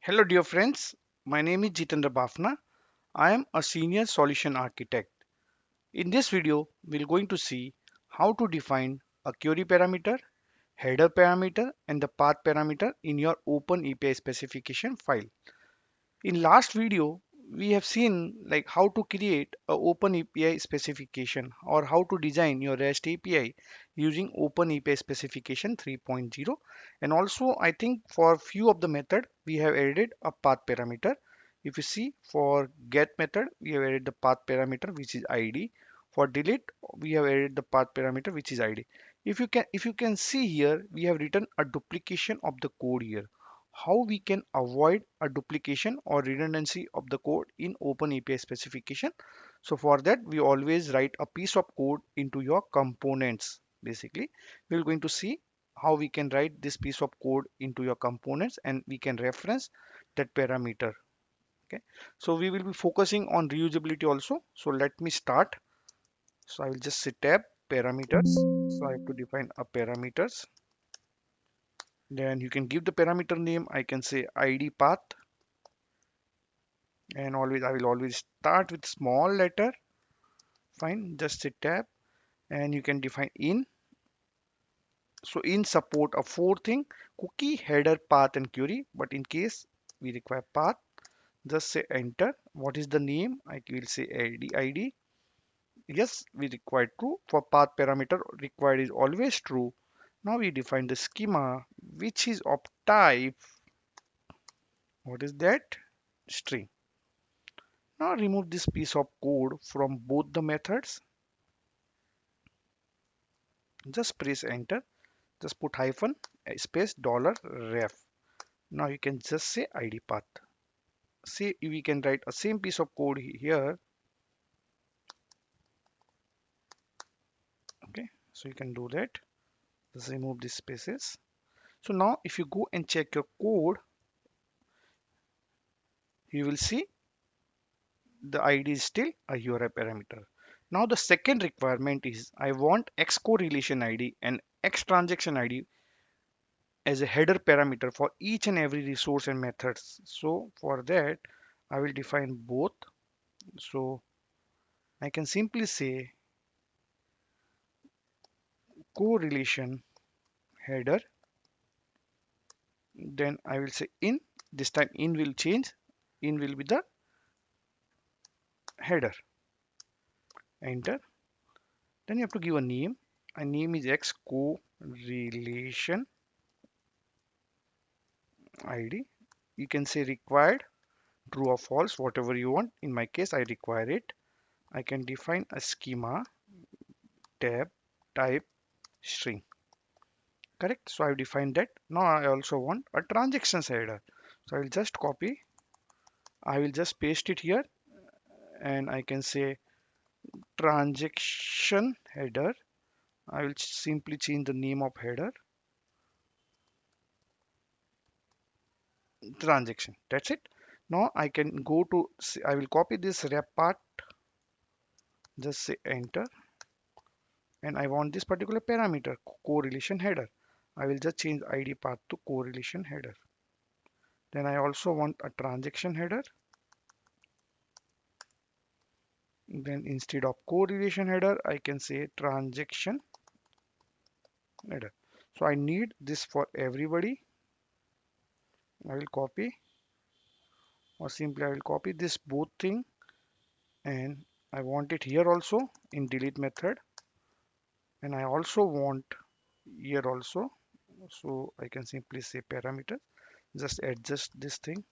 Hello, dear friends. My name is Jitendra Bafna. I am a senior solution architect. In this video, we're going to see how to define a query parameter, header parameter, and the path parameter in your OpenAPI specification file. In last video, we have seen like how to create a OpenAPI specification or how to design your REST API using OpenAPI Specification 3.0. And also, I think for few of the method, we have added a path parameter. If you see for get method, we have added the path parameter which is ID. For delete, we have added the path parameter which is ID. If you can see here, we have written a duplication of the code here. How we can avoid a duplication or redundancy of the code in OpenAPI specification. So for that, we always write a piece of code into your components. Basically, we're going to see how we can write this piece of code into your components and we can reference that parameter. Okay, so we will be focusing on reusability also. So let me start. So I will just say tab parameters. So I have to define a parameters. Then you can give the parameter name. I can say ID path, and always I will always start with small letter. Fine, just say tab, and you can define in. So in support of four thing: cookie, header, path, and query. But in case we require path, just say enter. What is the name? I will say ID. Yes, we require true. For path parameter, required is always true. Now we define the schema, which is of type. What is that? String. Now remove this piece of code from both the methods. Just press enter. Just put hyphen space dollar ref. Now you can just say ID path. See, we can write a same piece of code here. Okay, so you can do that. Just remove these spaces. So now if you go and check your code, you will see the ID is still a URI parameter. Now the second requirement is I want X correlation ID and X transaction ID as a header parameter for each and every resource and methods. So for that, I will define both. So I can simply say correlation header. Then I will say in. This time in will change. In will be the header. Enter. Then you have to give a name. A name is X correlation ID. You can say required, true or false, whatever you want. In my case, I require it. I can define a schema tab type string. Correct. So I've defined that. Now I also want a transactions header. So I will just copy. I will just paste it here and I can say transaction header. I will simply change the name of header transaction. That's it. Now I can go to, I will copy this wrap part, just say enter, and I want this particular parameter correlation header. I will just change ID path to correlation header. Then I also want a transaction header. Then instead of correlation header, I can say transaction header. So I need this for everybody. I will copy, or simply I will copy this both thing, and I want it here also in delete method, and I also want here also. So I can simply say parameter, just adjust this thing.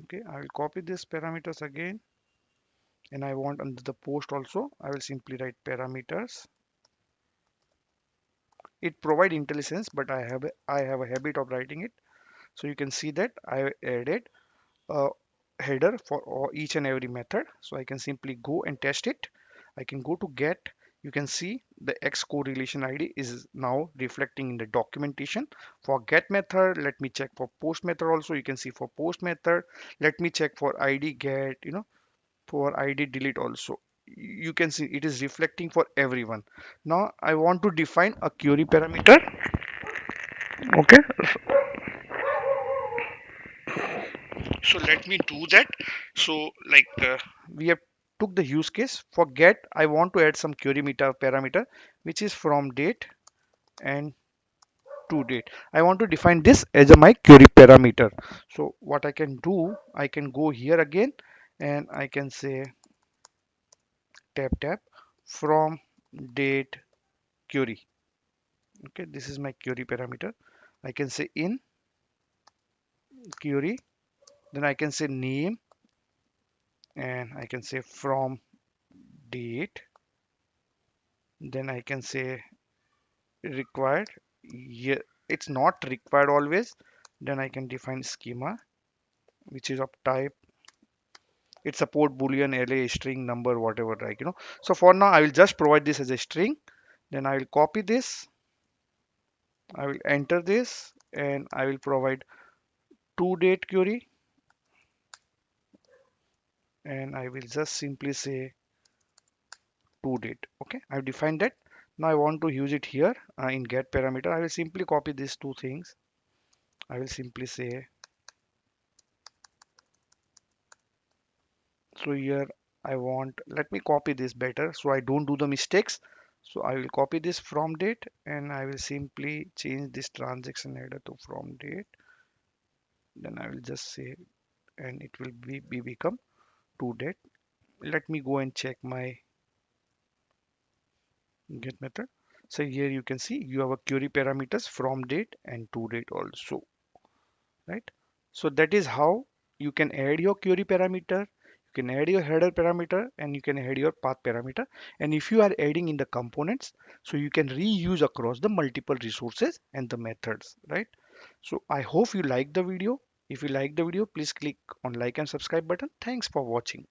Okay, I will copy this parameters again, and I want under the post also, I will simply write parameters. It provide IntelliSense, but I have a habit of writing it. So you can see that I added a header for each and every method. So I can simply go and test it. I can go to get. You can see the X correlation ID is now reflecting in the documentation. For get method, let me check for post method also. You can see for post method, let me check for ID get, for ID delete also. You can see it is reflecting for everyone. Now I want to define a query parameter. Okay, So let me do that. So like we have took the use case for get. I want to add some query meter parameter, which is from date and to date. I want to define this as a my query parameter. So what I can do, I can go here again and I can say tab from date query. Okay, this is my query parameter. I can say in query, then I can say name, and I can say from date, then I can say required. Yeah, it's not required always. Then I can define schema, which is of type. It support boolean, array, string, number, whatever, like so for now I will just provide this as a string. Then I will copy this, I will enter this, and I will provide to date query, and I will just simply say to date. Okay, I've defined that. Now I want to use it here in get parameter. I will simply copy these two things. I will simply say, so here I want, let me copy this better so I don't do the mistakes. So I will copy this from date and I will simply change this transaction header to from date. Then I will just say, and it will be become to date. Let me go and check my get method. So here you can see you have a query parameters from date and to date also, right? So that is how you can add your query parameter, you can add your header parameter, and you can add your path parameter. And if you are adding in the components, so you can reuse across the multiple resources and the methods, right? So I hope you like the video. If you like the video, please click on like and subscribe button. Thanks for watching.